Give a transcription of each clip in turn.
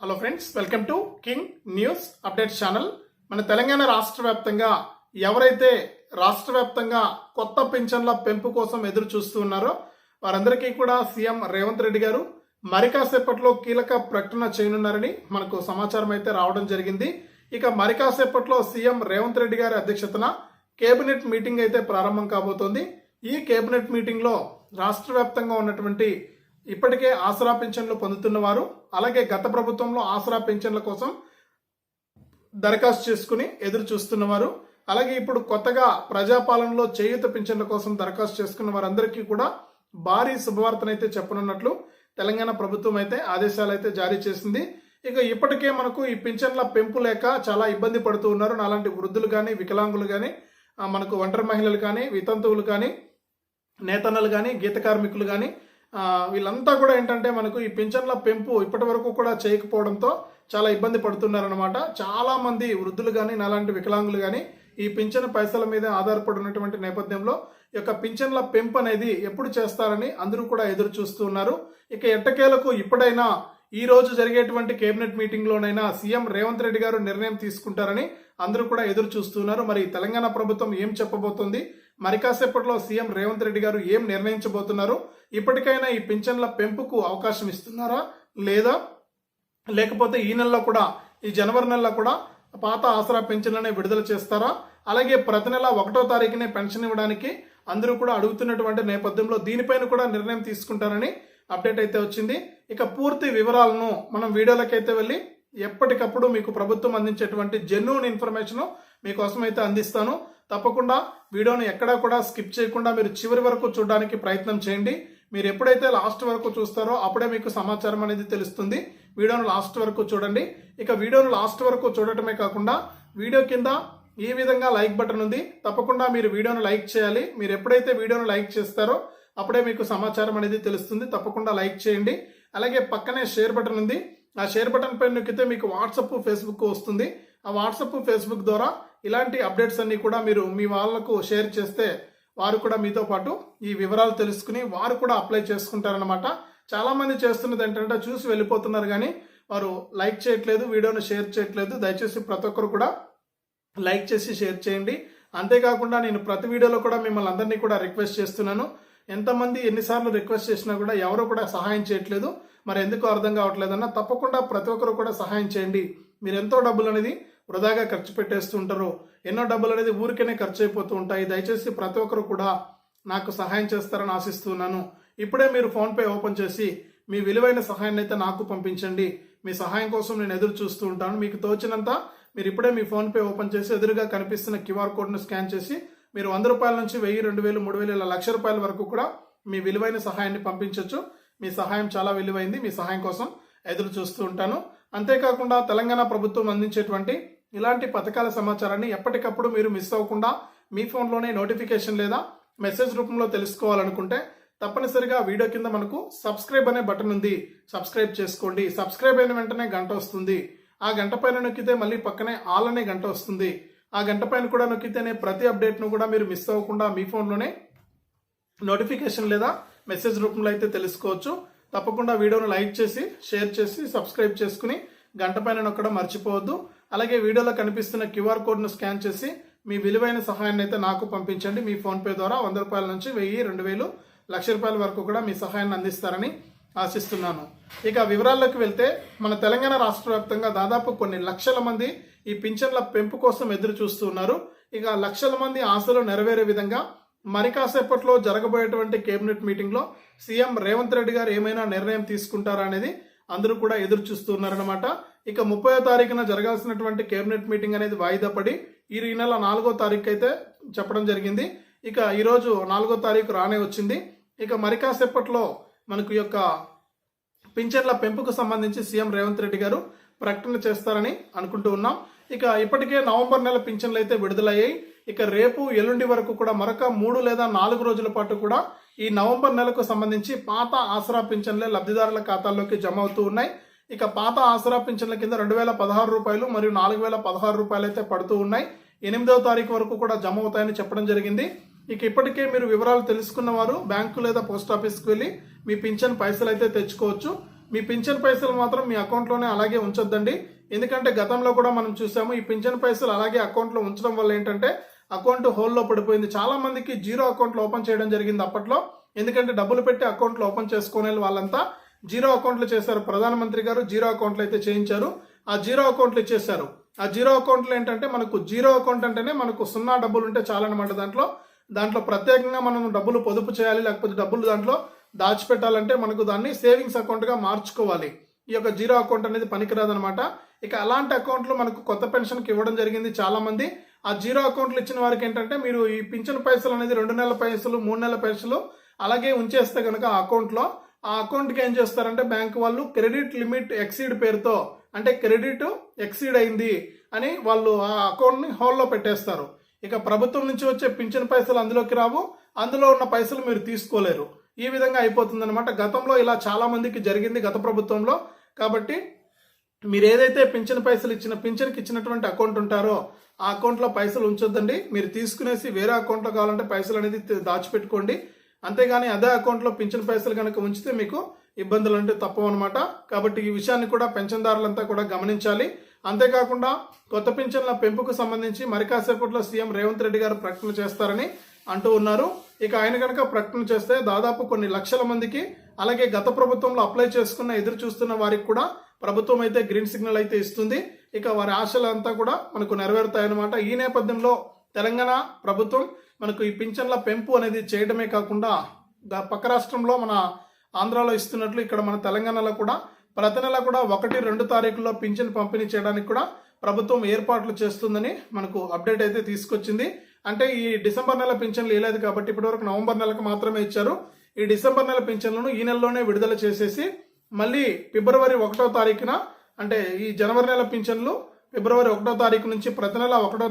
Hello friends, welcome to king news updates channel. మన తెలంగాణ రాష్ట్ర వ్యాప్తంగా ఎవరైతే రాష్ట్ర వ్యాప్తంగా కొత్త పింఛన్ల పెంపు కోసం ఎదురు చూస్తూ ఉన్నారో వారందరికీ కూడా సీఎం రేవంత్ రెడ్డి గారు మరి కాసేపట్లో కీలక ప్రకటన చేయనున్నారని మనకు సమాచారం అయితే రావడం జరిగింది. ఇక మరి కాసేపట్లో సీఎం రేవంత్ రెడ్డి గారి అధ్యక్షతన కేబినెట్ మీటింగ్ అయితే ప్రారంభం కాబోతోంది. ఈ కేబినెట్ మీటింగ్ లో రాష్ట్ర వ్యాప్తంగా ఉన్నటువంటి ఇప్పటికే ఆసరా పింఛన్లు పొందుతున్న వారు, అలాగే గత ప్రభుత్వంలో ఆసరా పింఛన్ల కోసం దరఖాస్తు చేసుకుని ఎదురు చూస్తున్నవారు, అలాగే ఇప్పుడు కొత్తగా ప్రజాపాలనలో చేయూత పింఛన్ల కోసం దరఖాస్తు చేసుకున్న వారందరికీ కూడా భారీ శుభవార్తనైతే చెప్పనున్నట్లు తెలంగాణ ప్రభుత్వం అయితే ఆదేశాలు అయితే జారీ చేసింది. ఇక ఇప్పటికే మనకు ఈ పింఛన్ల పెంపు లేక చాలా ఇబ్బంది పడుతూ ఉన్నారు. అలాంటి వృద్ధులు కానీ, వికలాంగులు కానీ, మనకు ఒంటరి మహిళలు కానీ, వితంతువులు కానీ, నేతన్నలు కానీ, గీత కార్మికులు కానీ, వీళ్ళంతా కూడా ఏంటంటే మనకు ఈ పింఛన్ల పెంపు ఇప్పటి వరకు కూడా చేయకపోవడంతో చాలా ఇబ్బంది పడుతున్నారనమాట. చాలా మంది వృద్ధులు కానీ, నాలాంటి వికలాంగులు కానీ ఈ పింఛన్ పైసల మీద ఆధారపడి ఉన్నటువంటి నేపథ్యంలో ఈ యొక్క పింఛన్ల పెంపు అనేది ఎప్పుడు చేస్తారని అందరూ కూడా ఎదురు చూస్తున్నారు. ఇక ఎట్టకేలకు ఇప్పుడైనా ఈ రోజు జరిగేటువంటి కేబినెట్ మీటింగ్ లోనైనా సీఎం రేవంత్ రెడ్డి గారు నిర్ణయం తీసుకుంటారని అందరూ కూడా ఎదురు చూస్తున్నారు. మరి తెలంగాణ ప్రభుత్వం ఏం చెప్పబోతుంది, మరి కాసేపట్లో సీఎం రేవంత్ రెడ్డి గారు ఏం నిర్ణయించబోతున్నారు, ఇప్పటికైనా ఈ పింఛన్ల పెంపుకు అవకాశం ఇస్తున్నారా లేదా, లేకపోతే ఈ నెలలో కూడా, ఈ జనవరి నెలలో కూడా పాత ఆసరా పెన్షన్లనే విడుదల చేస్తారా, అలాగే ప్రతి నెల 1వ తారీఖునే పెన్షన్ ఇవ్వడానికి అందరూ కూడా అడుగుతున్నటువంటి నేపథ్యంలో దీనిపైన కూడా నిర్ణయం తీసుకుంటారని అప్డేట్ అయితే వచ్చింది. ఇక పూర్తి వివరాలను మనం వీడియోలకైతే వెళ్ళి ఎప్పటికప్పుడు మీకు ప్రభుత్వం అందించేటువంటి జెన్యూన్ ఇన్ఫర్మేషన్ మీకోసం అయితే అందిస్తాను. తప్పకుండా వీడియోను ఎక్కడా కూడా స్కిప్ చేయకుండా మీరు చివరి వరకు చూడడానికి ప్రయత్నం చేయండి. మీరు ఎప్పుడైతే లాస్ట్ వరకు చూస్తారో అప్పుడే మీకు సమాచారం అనేది తెలుస్తుంది. వీడియోను లాస్ట్ వరకు చూడండి. ఇక వీడియోను లాస్ట్ వరకు చూడటమే కాకుండా వీడియో కింద ఈ విధంగా లైక్ బటన్ ఉంది, తప్పకుండా మీరు వీడియోను లైక్ చేయాలి. మీరు ఎప్పుడైతే వీడియోను లైక్ చేస్తారో అప్పుడే మీకు సమాచారం అనేది తెలుస్తుంది. తప్పకుండా లైక్ చేయండి. అలాగే పక్కనే షేర్ బటన్ ఉంది, ఆ షేర్ బటన్ పైన నొక్కితే మీకు వాట్సాప్, ఫేస్బుక్ వస్తుంది. ఆ వాట్సాప్, ఫేస్బుక్ ద్వారా ఇలాంటి అప్డేట్స్ అన్ని కూడా మీరు మీ వాళ్ళకు షేర్ చేస్తే వారు కూడా మీతో పాటు ఈ వివరాలు తెలుసుకుని వారు కూడా అప్లై చేసుకుంటారనమాట. చాలా మంది చేస్తున్నది ఏంటంటే చూసి వెళ్ళిపోతున్నారు కానీ వారు లైక్ చేయట్లేదు, వీడియోను షేర్ చేయట్లేదు. దయచేసి ప్రతి ఒక్కరు కూడా లైక్ చేసి షేర్ చేయండి. అంతేకాకుండా నేను ప్రతి వీడియోలో కూడా మిమ్మల్ని అందరినీ కూడా రిక్వెస్ట్ చేస్తున్నాను. ఎంతమంది ఎన్నిసార్లు రిక్వెస్ట్ చేసినా కూడా ఎవరు కూడా సహాయం చేయట్లేదు. మరి ఎందుకు అర్థం కావట్లేదన్నా తప్పకుండా ప్రతి ఒక్కరు కూడా సహాయం చేయండి. మీరు ఎంతో డబ్బులు అనేది వృధాగా ఖర్చు పెట్టేస్తూ ఉంటారు, ఎన్నో డబ్బులు అనేది ఊరికేనే ఖర్చు అయిపోతూ ఉంటాయి. దయచేసి ప్రతి ఒక్కరు కూడా నాకు సహాయం చేస్తారని ఆశిస్తున్నాను. ఇప్పుడే మీరు ఫోన్పే ఓపెన్ చేసి మీ విలువైన సహాయాన్ని అయితే నాకు పంపించండి. మీ సహాయం కోసం నేను ఎదురు చూస్తూ ఉంటాను. మీకు తోచినంత మీరు ఇప్పుడే మీ ఫోన్పే ఓపెన్ చేసి ఎదురుగా కనిపిస్తున్న క్యూఆర్ కోడ్ను స్కాన్ చేసి మీరు 100 రూపాయల నుంచి 1000, 2000, 3000 ఇలా 1,00,000 రూపాయల వరకు కూడా మీ విలువైన సహాయాన్ని పంపించవచ్చు. మీ సహాయం చాలా విలువైంది. మీ సహాయం కోసం ఎదురు చూస్తూ ఉంటాను. అంతేకాకుండా తెలంగాణ ప్రభుత్వం అందించేటువంటి ఇలాంటి పథకాల సమాచారాన్ని ఎప్పటికప్పుడు మీరు మిస్ అవ్వకుండా మీ ఫోన్లోనే నోటిఫికేషన్ లేదా మెసేజ్ రూపంలో తెలుసుకోవాలనుకుంటే తప్పనిసరిగా వీడియో కింద మనకు సబ్స్క్రైబ్ అనే బటన్ ఉంది, సబ్స్క్రైబ్ చేసుకోండి. సబ్స్క్రైబ్ అయిన వెంటనే గంట వస్తుంది. ఆ గంట పైన నొక్కితే మళ్ళీ పక్కనే ఆల్ అనే గంట వస్తుంది. ఆ గంట పైన కూడా నొక్కితేనే ప్రతి అప్డేట్ను కూడా మీరు మిస్ అవ్వకుండా మీ ఫోన్లోనే నోటిఫికేషన్ లేదా మెసేజ్ రూపంలో అయితే తెలుసుకోవచ్చు. తప్పకుండా వీడియోను లైక్ చేసి, షేర్ చేసి, సబ్స్క్రైబ్ చేసుకుని గంట పైన నొక్కడం మర్చిపోవద్దు. అలాగే వీడియోలో కనిపిస్తున్న క్యూఆర్ కోడ్ను స్కాన్ చేసి మీ విలువైన సహాయాన్ని అయితే నాకు పంపించండి. మీ ఫోన్పే ద్వారా 100 రూపాయల నుంచి 1000, 2000, 1,00,000 రూపాయల వరకు కూడా మీ సహాయాన్ని అందిస్తారని ఆశిస్తున్నాను. ఇక వివరాల్లోకి వెళ్తే మన తెలంగాణ రాష్ట్ర వ్యాప్తంగా దాదాపు కొన్ని లక్షల మంది ఈ పింఛన్ల పెంపు కోసం ఎదురు చూస్తున్నారు. ఇక లక్షల మంది ఆశలు నెరవేరే విధంగా మరి కాసేపట్లో జరగబోయేటువంటి కేబినెట్ మీటింగ్ లో సీఎం రేవంత్ రెడ్డి గారు ఏమైనా నిర్ణయం తీసుకుంటారా అనేది అందరూ కూడా ఎదురు చూస్తున్నారనమాట. ఇక 30వ తారీఖున జరగాల్సినటువంటి కేబినెట్ మీటింగ్ అనేది వాయిదా పడి ఈ నెల 4వ తారీఖు అయితే చెప్పడం జరిగింది. ఇక ఈరోజు 4వ తారీఖు రానే వచ్చింది. ఇక మరి కాసేపట్లో మనకు యొక్క పింఛన్ల పెంపుకు సంబంధించి సీఎం రేవంత్ రెడ్డి గారు ప్రకటన చేస్తారని అనుకుంటూ ఉన్నాం. ఇక ఇప్పటికే నవంబర్ నెల పింఛన్లు అయితే విడుదలయ్యాయి. ఇక రేపు, ఎల్లుండి వరకు కూడా మరొక 3 లేదా 4 రోజుల పాటు కూడా ఈ నవంబర్ నెలకు సంబంధించి పాత ఆసరా పింఛన్లే లబ్ధిదారుల ఖాతాల్లోకి జమ అవుతూ ఉన్నాయి. ఇక పాత ఆసరా పింఛన్ల కింద 2,016 రూపాయలు మరియు 4,016 రూపాయలు అయితే పడుతూ ఉన్నాయి. 8వ తారీఖు వరకు కూడా జమ అవుతాయని చెప్పడం జరిగింది. ఇక ఇప్పటికే మీరు వివరాలు తెలుసుకున్న వారు బ్యాంకు లేదా పోస్ట్ ఆఫీస్కి వెళ్ళి మీ పింఛన్ పైసలు అయితే తెచ్చుకోవచ్చు. మీ పింఛన్ పైసలు మాత్రం మీ అకౌంట్లోనే అలాగే ఉంచొద్దండి. ఎందుకంటే గతంలో కూడా మనం చూసాము, ఈ పింఛన్ పైసలు అలాగే అకౌంట్లో ఉంచడం వల్ల ఏంటంటే అకౌంట్ హోల్లో పడిపోయింది. చాలా మందికి జీరో అకౌంట్లు ఓపెన్ చేయడం జరిగింది అప్పట్లో. ఎందుకంటే డబ్బులు పెట్టి అకౌంట్లు ఓపెన్ చేసుకునే వాళ్ళంతా జీరో అకౌంట్లు చేశారు. ప్రధానమంత్రి గారు జీరో అకౌంట్లు అయితే చేయించారు. ఆ జీరో అకౌంట్లు ఇచ్చేశారు. ఆ జీరో అకౌంట్లు ఏంటంటే మనకు జీరో అకౌంట్ అంటేనే మనకు 0 డబ్బులు ఉంటే చాలన్నమాట. దాంట్లో ప్రత్యేకంగా మనం డబ్బులు పొదుపు చేయాలి, లేకపోతే డబ్బులు దాంట్లో దాచిపెట్టాలంటే మనకు దాన్ని సేవింగ్స్ అకౌంట్గా మార్చుకోవాలి. ఈ యొక్క జీరో అకౌంట్ అనేది పనికిరాదనమాట. ఇక అలాంటి అకౌంట్లు మనకు కొత్త పెన్షన్కి ఇవ్వడం జరిగింది చాలా మంది. ఆ జీరో అకౌంట్లు ఇచ్చిన వారికి ఏంటంటే మీరు ఈ పింఛన్ పైసలు అనేది 2 నెలల పైసలు 3 నెలల పైసలు అలాగే ఉంచేస్తే కనుక ఆ అకౌంట్కి ఏం చేస్తారంటే బ్యాంకు వాళ్ళు క్రెడిట్ లిమిట్ ఎక్సీడ్ పేరుతో, అంటే క్రెడిట్ ఎక్సీడ్ అయింది అని వాళ్ళు ఆ అకౌంట్ని హోల్లో పెట్టేస్తారు. ఇక ప్రభుత్వం నుంచి వచ్చే పింఛన్ పైసలు అందులోకి రావు, అందులో ఉన్న పైసలు మీరు తీసుకోలేరు. ఈ విధంగా అయిపోతుంది అనమాట. గతంలో ఇలా చాలా మందికి జరిగింది గత ప్రభుత్వంలో. కాబట్టి మీరు ఏదైతే పింఛన్ పైసలు పింఛన్కి ఇచ్చినటువంటి అకౌంట్ ఉంటారో ఆ అకౌంట్లో పైసలు ఉంచొద్దండి. మీరు తీసుకునేసి వేరే అకౌంట్లో కావాలంటే పైసలు అనేది దాచిపెట్టుకోండి. అంతేగాని అదే అకౌంట్లో పింఛన్ పైసలు కనుక ఉంచితే మీకు ఇబ్బందులు అంటే తప్పవు అనమాట. కాబట్టి ఈ విషయాన్ని కూడా పెన్షన్దారులంతా కూడా గమనించాలి. అంతేకాకుండా కొత్త పింఛన్ల పెంపుకు సంబంధించి మరి కాసేపట్లో సీఎం రేవంత్ రెడ్డి గారు ప్రకటన చేస్తారని అంటూ ఉన్నారు. ఇక ఆయన కనుక ప్రకటన చేస్తే దాదాపు కొన్ని లక్షల మందికి, అలాగే గత ప్రభుత్వంలో అప్లై చేసుకున్న ఎదురు చూస్తున్న వారికి కూడా ప్రభుత్వం అయితే గ్రీన్ సిగ్నల్ అయితే ఇస్తుంది. ఇక వారి ఆశలంతా కూడా మనకు నెరవేరుతాయన్నమాట. ఈ నేపథ్యంలో తెలంగాణ ప్రభుత్వం మనకు ఈ పింఛన్ల పెంపు అనేది చేయడమే కాకుండా పక్క రాష్ట్రంలో మన ఆంధ్రాలో ఇస్తున్నట్లు ఇక్కడ మన తెలంగాణలో కూడా ప్రతి నెల కూడా 1-2 తారీఖుల్లో పింఛన్ పంపిణీ చేయడానికి కూడా ప్రభుత్వం ఏర్పాట్లు చేస్తుందని మనకు అప్డేట్ అయితే తీసుకొచ్చింది. అంటే ఈ డిసెంబర్ నెల పింఛన్లు ఇవ్వలేదు కాబట్టి ఇప్పటివరకు నవంబర్ నెలకు మాత్రమే ఇచ్చారు. ఈ డిసెంబర్ నెల పింఛన్లను ఈ నెలలోనే విడుదల చేసేసి మళ్ళీ ఫిబ్రవరి 1వ తారీఖున, అంటే ఈ జనవరి నెల పింఛన్లు ఫిబ్రవరి 1వ తారీఖు నుంచి ప్రతి నెల 1వ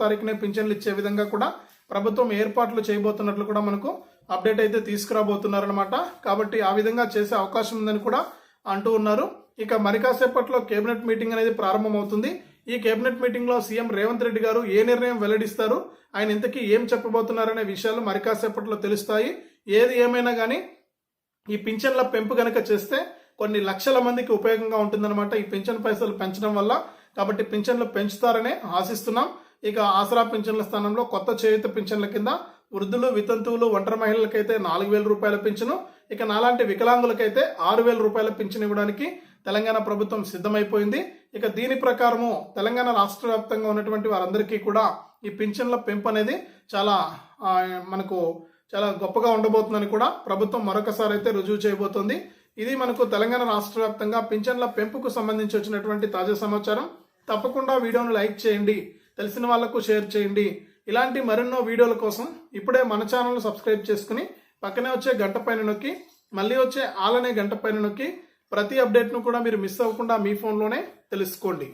తారీఖునే పింఛన్లు ఇచ్చే విధంగా కూడా ప్రభుత్వం ఏర్పాట్లు చేయబోతున్నట్లు కూడా మనకు అప్డేట్ అయితే తీసుకురాబోతున్నారనమాట. కాబట్టి ఆ విధంగా చేసే అవకాశం ఉందని కూడా అంటూ ఉన్నారు. ఇక మరి కాసేపట్లో కేబినెట్ మీటింగ్ అనేది ప్రారంభమవుతుంది. ఈ కేబినెట్ మీటింగ్ లో సీఎం రేవంత్ రెడ్డి గారు ఏ నిర్ణయం వెల్లడిస్తారు, ఆయన ఇంతకీ ఏం చెప్పబోతున్నారనే విషయాలు మరి కాసేపట్లో తెలుస్తాయి. ఏది ఏమైనా కానీ ఈ పింఛన్ల పెంపు గనక చేస్తే కొన్ని లక్షల మందికి ఉపయోగంగా ఉంటుందన్నమాట ఈ పింఛన్ పైసలు పెంచడం వల్ల. కాబట్టి పింఛన్లు పెంచుతారనే ఆశిస్తున్నాం. ఇక ఆసరా పింఛన్ల స్థానంలో కొత్త చేయూత పింఛన్ల కింద వృద్ధులు, వితంతువులు, ఒంటరి మహిళలకైతే 4,000 రూపాయల పింఛను, ఇక నాలాంటి వికలాంగులకైతే 6,000 రూపాయల పింఛను ఇవ్వడానికి తెలంగాణ ప్రభుత్వం సిద్ధమైపోయింది. ఇక దీని ప్రకారము తెలంగాణ రాష్ట్ర వ్యాప్తంగా ఉన్నటువంటి వారందరికీ కూడా ఈ పింఛన్ల పెంపు అనేది మనకు చాలా గొప్పగా ఉండబోతుందని కూడా ప్రభుత్వం మరొకసారి అయితే రుజువు చేయబోతోంది. ఇది మనకు తెలంగాణ రాష్ట్ర వ్యాప్తంగా పింఛన్ల పెంపుకు సంబంధించి వచ్చినటువంటి తాజా సమాచారం. తప్పకుండా వీడియోను లైక్ చేయండి, తెలిసిన వాళ్లకు షేర్ చేయండి. ఇలాంటి మరెన్నో వీడియోల కోసం ఇప్పుడే మన ఛానల్ సబ్స్క్రైబ్ చేసుకుని పక్కనే వచ్చే గంట పైన నొక్కి మళ్ళీ వచ్చే ఆల్ అనే గంట పైన నొక్కి ప్రతి అప్డేట్ను కూడా మీరు మిస్ అవ్వకుండా మీ ఫోన్లోనే తెలుసుకోండి.